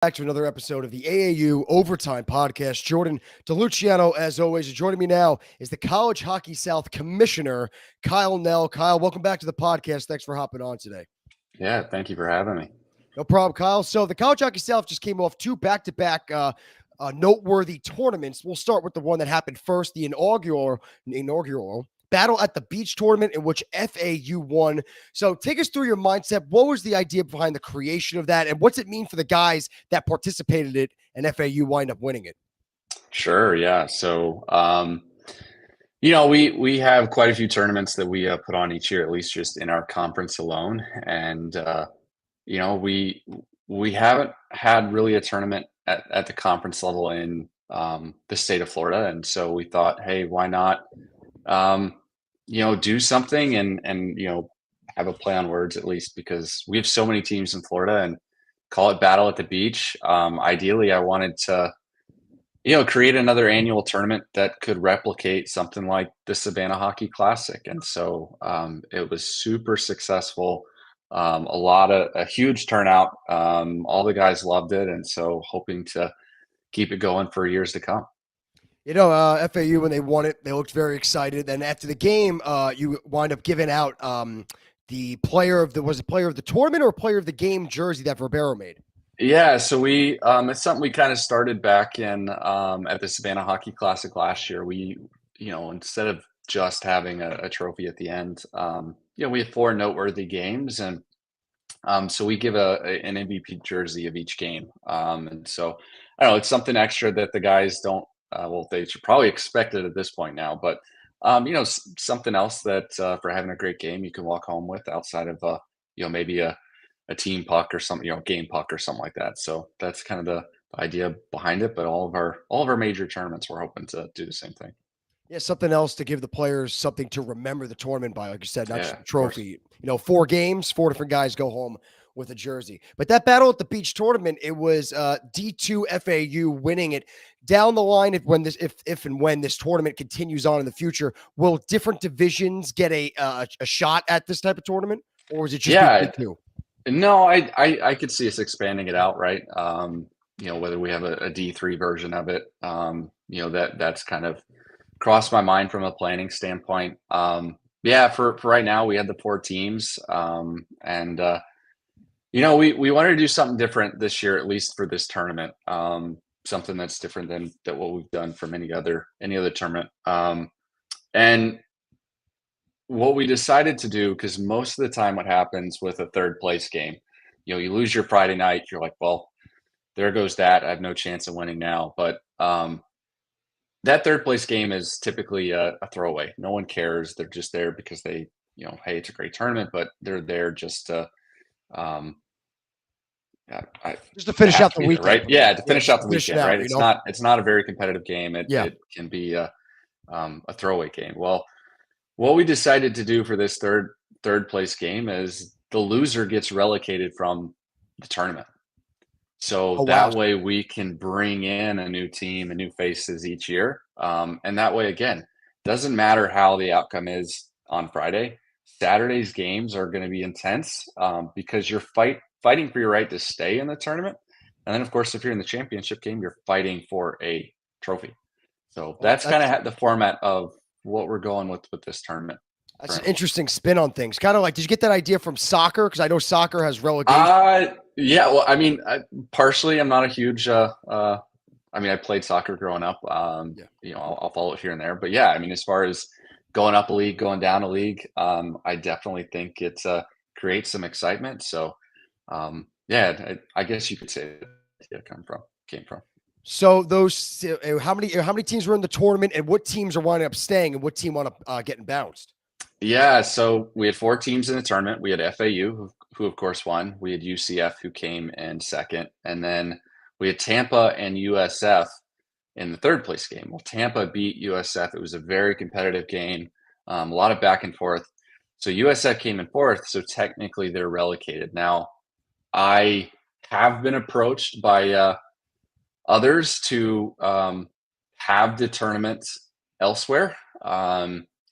Back to another episode of the AAU Overtime Podcast. Jordan DeLuciano, as always. And joining me now is the College Hockey South Commissioner, Knell. Kyle, welcome back to the podcast. Thanks for hopping on today. Yeah, thank you for having me. No problem, Kyle. So the College Hockey South just came off two back-to-back noteworthy tournaments. We'll start with the one that happened first, the inaugural Battle at the Beach tournament, in which FAU won. So take us through your mindset. What was the idea behind the creation of that, and what's it mean for the guys that participated in it and FAU wind up winning it? Sure, yeah. So, we have quite a few tournaments that we put on each year, at least just in our conference alone. And we haven't had really a tournament at the conference level in the state of Florida, and so we thought, hey, why not? Do something and have a play on words at least, because we have so many teams in Florida, and call it Battle at the Beach. Ideally, I wanted to, create another annual tournament that could replicate something like the Savannah Hockey Classic. And so it was super successful. A huge turnout. All the guys loved it. And so hoping to keep it going for years to come. FAU, when they won it, they looked very excited. Then after the game, you wind up giving out the player of the tournament or player of the game jersey that Verbero made. Yeah, so we it's something we kind of started back in at the Savannah Hockey Classic last year. We, instead of just having a trophy at the end, we had 4 noteworthy games, and so we give an MVP jersey of each game. And so I don't know, it's something extra that the guys don't. They should probably expect it at this point now, but something else that for having a great game you can walk home with outside of maybe a team puck or something, game puck or something like that. So that's kind of the idea behind it. But all of our major tournaments, we're hoping to do the same thing. Yeah, something else to give the players something to remember the tournament by, like you said, not just the trophy. 4 games, 4 different guys go home with a jersey. But that Battle at the Beach tournament, it was D2 FAU winning it. Down the line, if and when this tournament continues on in the future, will different divisions get a shot at this type of tournament, or is it just D2? No, I could see us expanding it out, right? Whether we have a D3 version of it, that's kind of crossed my mind from a planning standpoint. For right now, we had the 4 teams, and we wanted to do something different this year, at least for this tournament. Something that's different than what we've done from any other tournament. And what we decided to do, because most of the time what happens with a third place game, you lose your Friday night, you're like, well, there goes that. I have no chance of winning now. But that third place game is typically a throwaway. No one cares. They're just there because they, hey, it's a great tournament, but they're there just to finish out the weekend, right? Yeah, to finish out the weekend, right? It's not a very competitive game. It can be a throwaway game. Well, what we decided to do for this third place game is the loser gets relocated from the tournament. So that way we can bring in a new team and new faces each year. And that way, again, doesn't matter how the outcome is on Friday. Saturday's games are going to be intense because you're fighting for your right to stay in the tournament. And then, of course, if you're in the championship game, you're fighting for a trophy. So that's kind of the format of what we're going with this tournament. That's an interesting spin on things. Kind of like, did you get that idea from ssoccer? Because I know soccer has relegation. Well, I mean, partially, I'm not a huge. I played soccer growing up. I'll follow it here and there. But yeah, I mean, as far as going up a league, going down a league, I definitely think it creates some excitement. So, I guess you could say it came from. So those, how many teams were in the tournament, and what teams are winding up staying, and what team wound up getting bounced? Yeah, so we had 4 teams in the tournament. We had FAU, who of course won. We had UCF, who came in second, and then we had Tampa and USF in the third place game. Well, Tampa beat USF. It was a very competitive game, a lot of back and forth. So USF came in fourth, so technically they're relegated. Now, I have been approached by others to have the tournament elsewhere.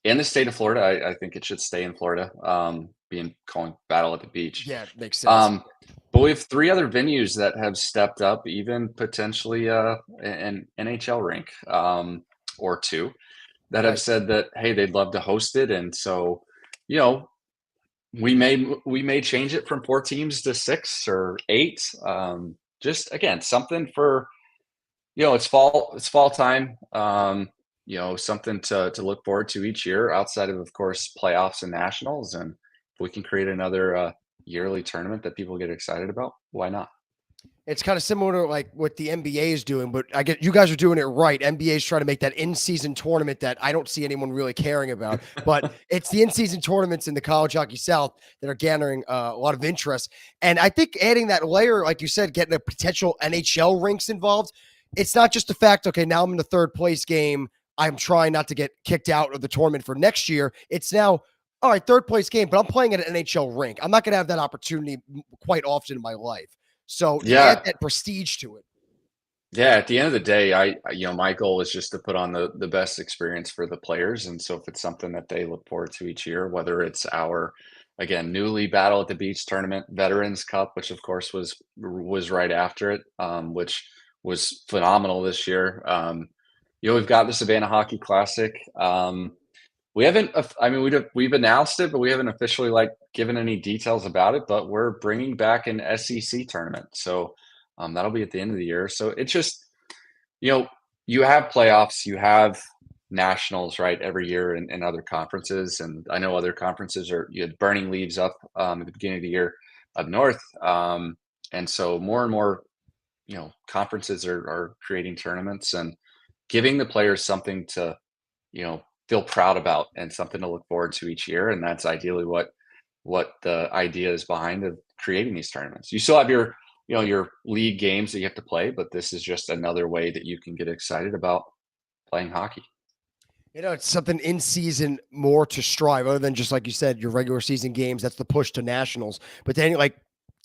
In the state of Florida, I think it should stay in Florida. calling Battle at the Beach. Yeah, it makes sense. But we have 3 other venues that have stepped up, even potentially an NHL rink or 2 that have Nice. said that, hey, they'd love to host it. And so, you know, we may change it from 4 teams to 6 or 8. Just again, something for, it's fall time. Something to look forward to each year outside of course, playoffs and nationals. And if we can create another yearly tournament that people get excited about, why not? It's kind of similar to like what the NBA is doing, but I get you guys are doing it right. NBA is trying to make that in-season tournament that I don't see anyone really caring about, but it's the in-season tournaments in the College Hockey South that are gathering a lot of interest. And I think adding that layer, like you said, getting the potential NHL rinks involved, it's not just the fact, okay, now I'm in the third place game. I'm trying not to get kicked out of the tournament for next year. It's now, all right, third place game, but I'm playing at an NHL rink. I'm not going to have that opportunity quite often in my life. So to add Yeah. that prestige to it. Yeah, at the end of the day, my goal is just to put on the best experience for the players. And so if it's something that they look forward to each year, whether it's our, again, newly Battle at the Beach tournament, Veterans Cup, which of course was right after it, which was phenomenal this year. We've got the Savannah Hockey Classic. We haven't, I mean, we've announced it, but we haven't officially given any details about it, but we're bringing back an SEC tournament. So that'll be at the end of the year. So it's just, you have playoffs, you have nationals, right, every year in other conferences. And I know other conferences you had burning leaves up at the beginning of the year up north. And so more and more, conferences are creating tournaments and giving the players something to, feel proud about and something to look forward to each year. And that's ideally what the idea is behind of creating these tournaments. You still have your league games that you have to play, but this is just another way that you can get excited about playing hockey. It's something in season more to strive other than just like you said, your regular season games. That's the push to nationals. But then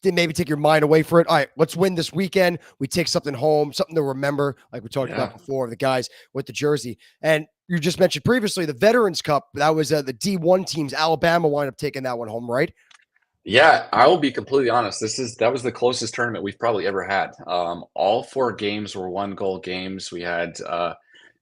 then maybe take your mind away for it. All right, let's win this weekend. We take something home, something to remember, like we talked about before, the guys with the jersey. And you just mentioned previously the Veterans Cup. That was the D1 teams. Alabama wound up taking that one home, right? Yeah, I will be completely honest. That was the closest tournament we've probably ever had. All 4 games were 1-goal games. We had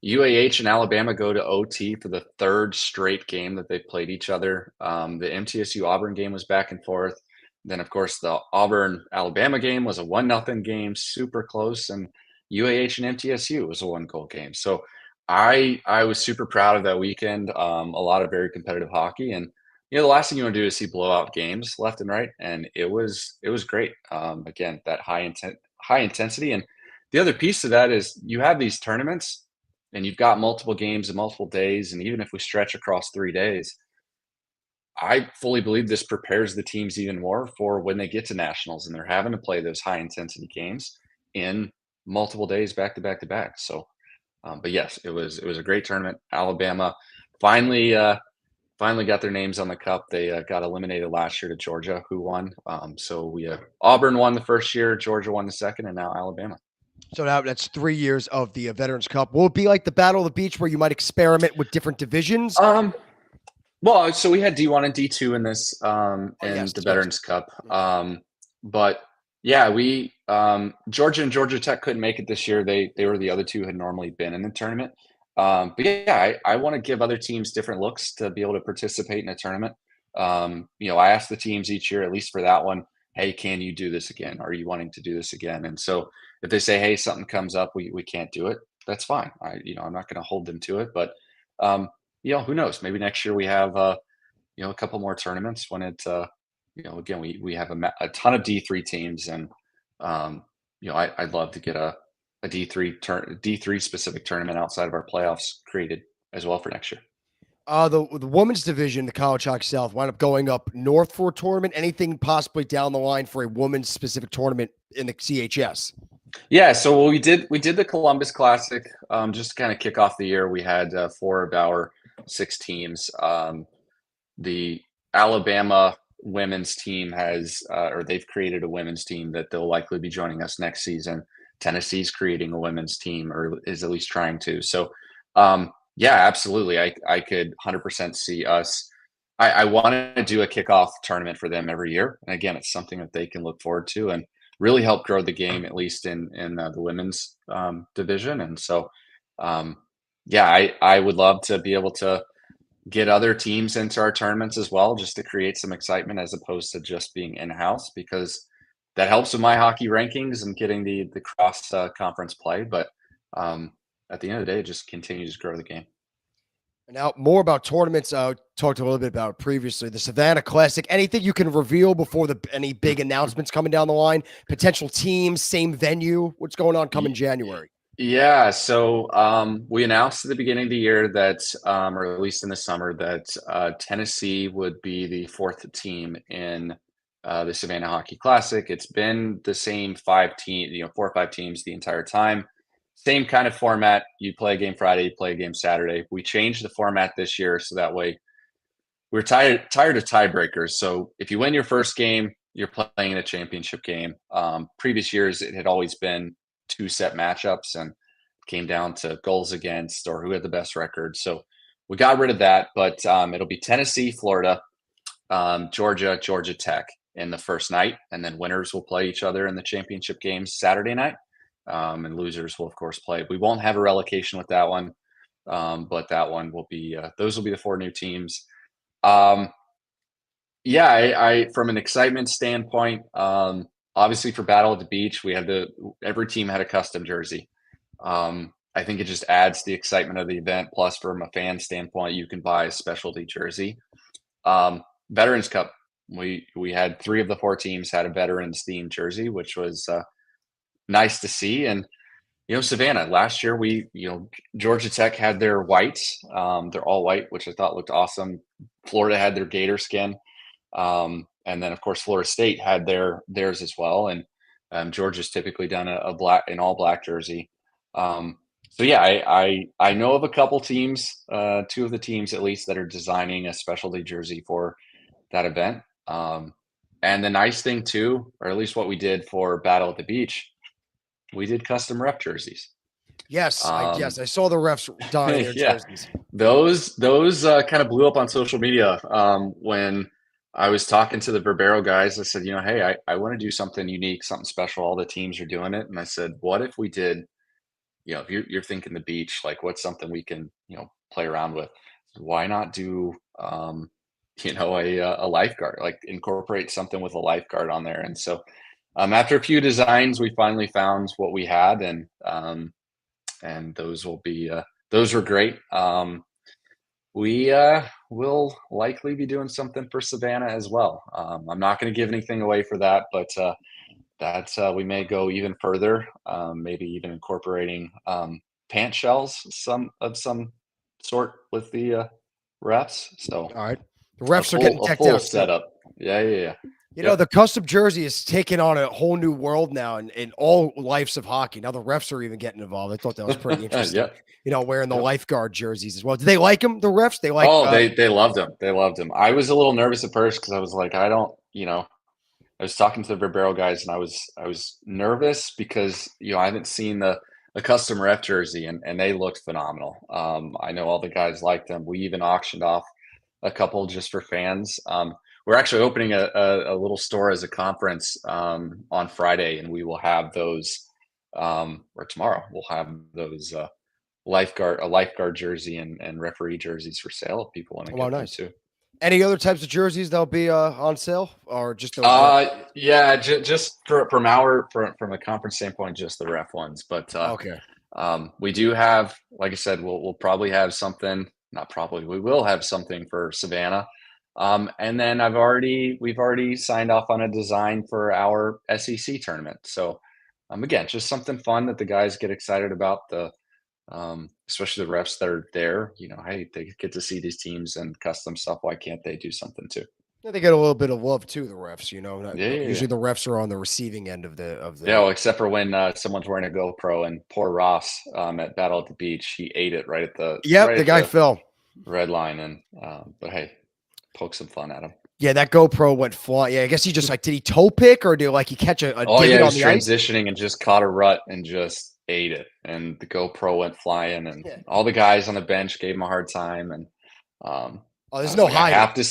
UAH and Alabama go to OT for the 3rd straight game that they played each other. The MTSU Auburn game was back and forth. Then, of course, the Auburn Alabama game was a 1-0 game, super close, and UAH and MTSU was a 1-goal game. So I was super proud of that weekend. A lot of very competitive hockey, and the last thing you want to do is see blowout games left and right, and it was great. Again, that high intensity, and the other piece of that is you have these tournaments, and you've got multiple games and multiple days, and even if we stretch across 3 days, I fully believe this prepares the teams even more for when they get to nationals and they're having to play those high intensity games in multiple days back to back to back. So, but yes, it was a great tournament. Alabama finally got their names on the cup. They got eliminated last year to Georgia, who won. So we Auburn won the first year, Georgia won the second, and now Alabama. So now that's 3 years of the Veterans Cup. Will it be like the Battle of the Beach where you might experiment with different divisions? Well, so we had D1 and D2 in this the Veterans Cup. But yeah, we Georgia and Georgia Tech couldn't make it this year. They were the other 2 had normally been in the tournament. But yeah, I want to give other teams different looks to be able to participate in a tournament. I ask the teams each year, at least for that one, hey, can you do this again? Are you wanting to do this again? And so if they say, hey, something comes up, we can't do it, that's fine. I'm not going to hold them to it, but who knows? Maybe next year we have a couple more tournaments when again we have a ton of D3 teams, and I'd love to get a D3 specific tournament outside of our playoffs created as well for next year. The women's division, the College Hockey South, wound up going up north for a tournament. Anything possibly down the line for a women's specific tournament in the CHS? Yeah, so we did the Columbus Classic just to kind of kick off the year. We had 4 of our 6 teams. The Alabama women's team they've created a women's team that they'll likely be joining us next season. Tennessee's creating a women's team, or is at least trying to. So, yeah, absolutely. I could 100% see us I want to do a kickoff tournament for them every year. And again, it's something that they can look forward to and really help grow the game, at least in the women's division. And so, um, yeah, I would love to be able to get other teams into our tournaments as well, just to create some excitement as opposed to just being in house, because that helps with my hockey rankings and getting the cross conference play. But um, at the end of the day, it just continues to grow the game. Now, more about tournaments. Talked a little bit about previously the Savannah Classic. Anything you can reveal before any big announcements coming down the line? Potential teams, same venue. What's going on coming January? Yeah, so we announced at the beginning of the year that, or at least in the summer, that Tennessee would be the fourth team in the Savannah Hockey Classic. It's been the same 4 or 5 teams the entire time. Same kind of format. You play a game Friday, you play a game Saturday. We changed the format this year so that way we're tired of tiebreakers. So if you win your first game, you're playing in a championship game. Previous years, it had always been 2 set matchups and came down to goals against or who had the best record. So we got rid of that, but it'll be Tennessee, Florida, Georgia, Georgia Tech in the first night, and then winners will play each other in the championship games Saturday night, and losers will of course play. We won't have a relegation with that one, but that one will be those will be the 4 new teams. Yeah, I from an excitement standpoint, obviously for Battle at the Beach, we had every team had a custom jersey. I think it just adds the excitement of the event. Plus, from a fan standpoint, you can buy a specialty jersey. Veterans Cup, we had 3 of the 4 teams had a veterans themed jersey, which was nice to see. And Savannah last year, Georgia Tech had their whites. They're all white, which I thought looked awesome. Florida had their gator skin. And then of course Florida State had theirs as well, and Georgia's typically done an all black jersey. So yeah, I know of a couple teams, 2 of the teams at least, that are designing a specialty jersey for that event. And the nice thing too, or at least what we did for Battle at the Beach, we did custom ref jerseys. Yes, I saw the refs donning their yeah, jerseys. Those kind of blew up on social media when I was talking to the Verbero guys. I said, hey, I want to do something unique, something special. All the teams are doing it. And I said, what if we did, if you're thinking the beach, like what's something we can, play around with? Why not do, a lifeguard, like incorporate something with a lifeguard on there. And so after a few designs, we finally found what we had, and those were great. We will likely be doing something for Savannah as well. I'm not going to give anything away for that, but we may go even further, maybe even incorporating pant shells, some sort with the refs. So all right, the refs are getting decked out. Setup. Yeah. The custom jersey is taking on a whole new world now in all lives of hockey. Now the refs are even getting involved. I thought that was pretty interesting. Wearing the lifeguard jerseys as well. Did they like them, the refs? They like. Oh, they loved them. They loved them. I was a little nervous at first because I was like, I was talking to the Verbero guys, and I was nervous because I haven't seen the custom ref jersey, and they looked phenomenal. I know all the guys liked them. We even auctioned off a couple just for fans. We're actually opening a little store as a conference on Friday, and we will have those, or tomorrow we'll have those lifeguard jersey and referee jerseys for if people want to get them too. Any other types of jerseys that'll be on sale, or just those? Yeah, just from a conference standpoint, just the ref ones. But okay, we do have, like I said, we'll probably have something. Not probably, we will have something for Savannah. And then we've already signed off on a design for our SEC tournament. So again, just something fun that the guys get excited about, especially the refs that are there. Hey, they get to see these teams and custom stuff. Why can't they do something too? Yeah, they get a little bit of love too, the refs. Usually the refs are on the receiving end of the. Yeah, well, except for when someone's wearing a GoPro, and poor Ross at Battle at the Beach, he ate it right at the. Yep, right the guy fell. Red line, and but hey, poke some fun at him. Yeah, that GoPro went flying. Yeah, I guess he just did he toe pick, or did he catch a oh yeah, he was transitioning and just caught a rut and just ate it, and the GoPro went flying, and all the guys on the bench gave him a hard time, and Oh, there's I was no like, I hiding. have to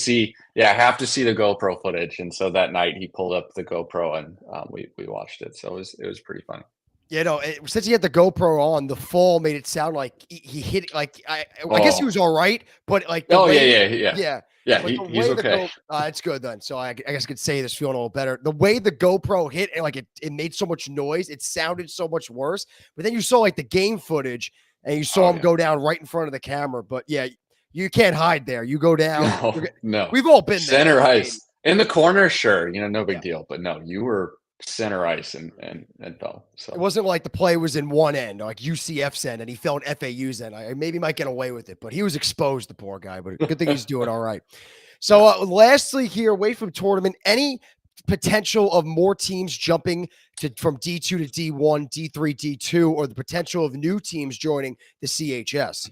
see the GoPro footage. And so that night he pulled up the GoPro and we watched it. So it was pretty funny. You know, since he had the GoPro on, the fall made it sound like he hit it. Like I guess he was all right, but like the way, yeah, but the he's way the okay. it's good then. So I guess I could say this feeling a little better. The way the GoPro hit and like it made so much noise, it sounded so much worse. But then you saw like the game footage and you saw him go down right in front of the camera. But yeah, you can't hide there. You go down. No. We've all been there. Center ice in the corner, sure, no big Yeah. deal. But no, you were center ice and fell. So It wasn't like the play was in one end, like UCF's end, and he fell in FAU's end. I maybe might get away with it, but he was exposed, the poor guy. But good thing he's doing all right. So, lastly, here, away from tournament, any potential of more teams jumping from D2 to D1, D3, D2, or the potential of new teams joining the CHS?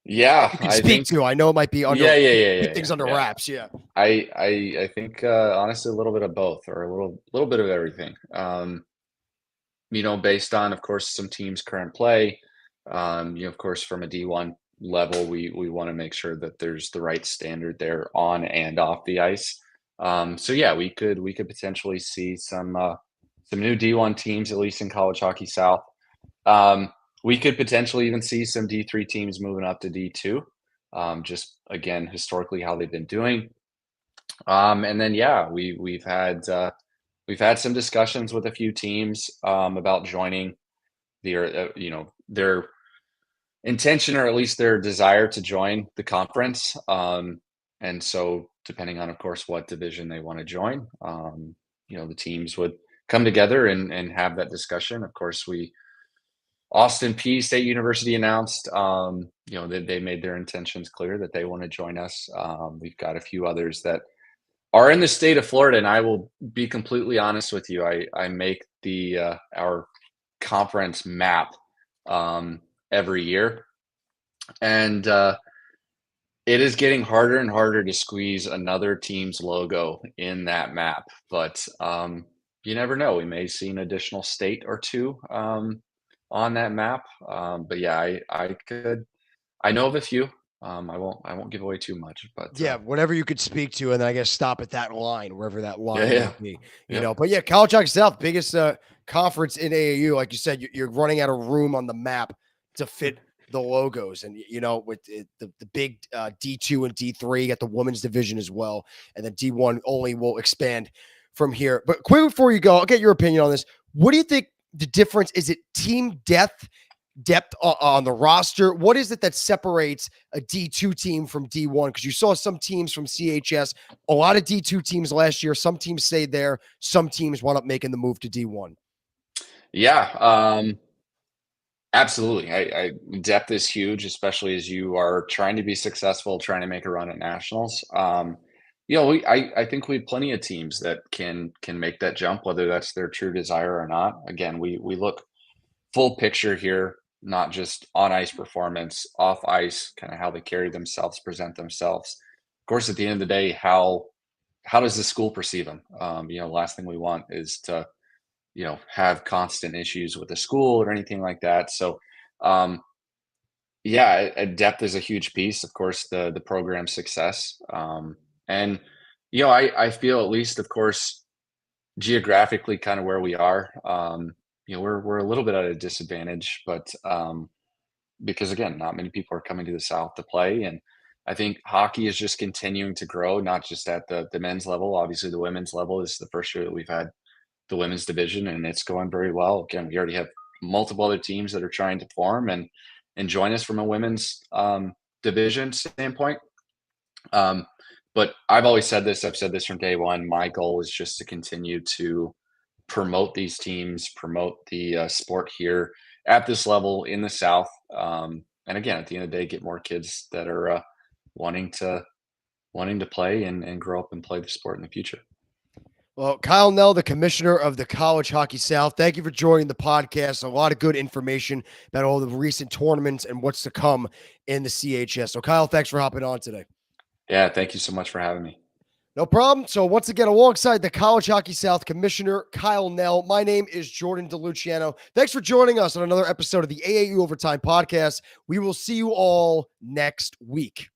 Yeah, you can speak to. I know it might be under things under wraps. Yeah, I think honestly a little bit of both, or a little bit of everything. Based on, of course, some teams' current play. Of course, from a D1 level, we want to make sure that there's the right standard there on and off the ice. So yeah, we could potentially see some new D1 teams, at least in College Hockey South. We could potentially even see some D3 teams moving up to D2. Just again, historically how they've been doing. And then yeah, we've had some discussions with a few teams about joining their intention, or at least their desire to join the conference. And so depending on, of course, what division they want to join, the teams would come together and have that discussion. Of course, Austin Peay State University announced, that they made their intentions clear that they want to join us. We've got a few others that are in the state of Florida, and I will be completely honest with you. I make our conference map every year, and it is getting harder and harder to squeeze another team's logo in that map. But you never know. We may see an additional state or two on that map. But yeah, I know of a few. I won't give away too much, but yeah, whatever you could speak to, and then I guess stop at that line, wherever that line might be. But yeah, College Hockey South, biggest conference in AAU. Like you said, you're running out of room on the map to fit the logos, and with the big D2 and D3, you got the women's division as well, and then D1 only will expand from here. But quick before you go, I'll get your opinion on this. What do you think the difference is? It team depth on the roster? What is it that separates a D2 team from D1? Because you saw some teams from CHS, a lot of D2 teams last year. Some teams stayed there. Some teams wound up making the move to D1. Yeah, absolutely. Depth is huge, especially as you are trying to be successful, trying to make a run at nationals. I think we have plenty of teams that can make that jump, whether that's their true desire or not. Again, we look full picture here, not just on ice performance, off ice, kind of how they carry themselves, present themselves. Of course, at the end of the day, how does the school perceive them? Last thing we want is to have constant issues with the school or anything like that. So depth is a huge piece, of course, the program success. And I feel, at least, of course, geographically kind of where we are, we're a little bit at a disadvantage, but because again, not many people are coming to the South to play. And I think hockey is just continuing to grow, not just at the men's level. Obviously the women's level is the first year that we've had the women's division, and it's going very well. Again, we already have multiple other teams that are trying to form and join us from a women's division standpoint. But I've always said this, I've said this from day one, my goal is just to continue to promote these teams, promote the sport here at this level in the South. And again, at the end of the day, get more kids that are wanting to play and grow up and play the sport in the future. Well, Kyle Knell, the commissioner of the College Hockey South, thank you for joining the podcast. A lot of good information about all the recent tournaments and what's to come in the CHS. So, Kyle, thanks for hopping on today. Yeah, thank you so much for having me. No problem. So, once again, alongside the College Hockey South commissioner, Kyle Knell, my name is Jordan DeLuciano. Thanks for joining us on another episode of the AAU Overtime Podcast. We will see you all next week.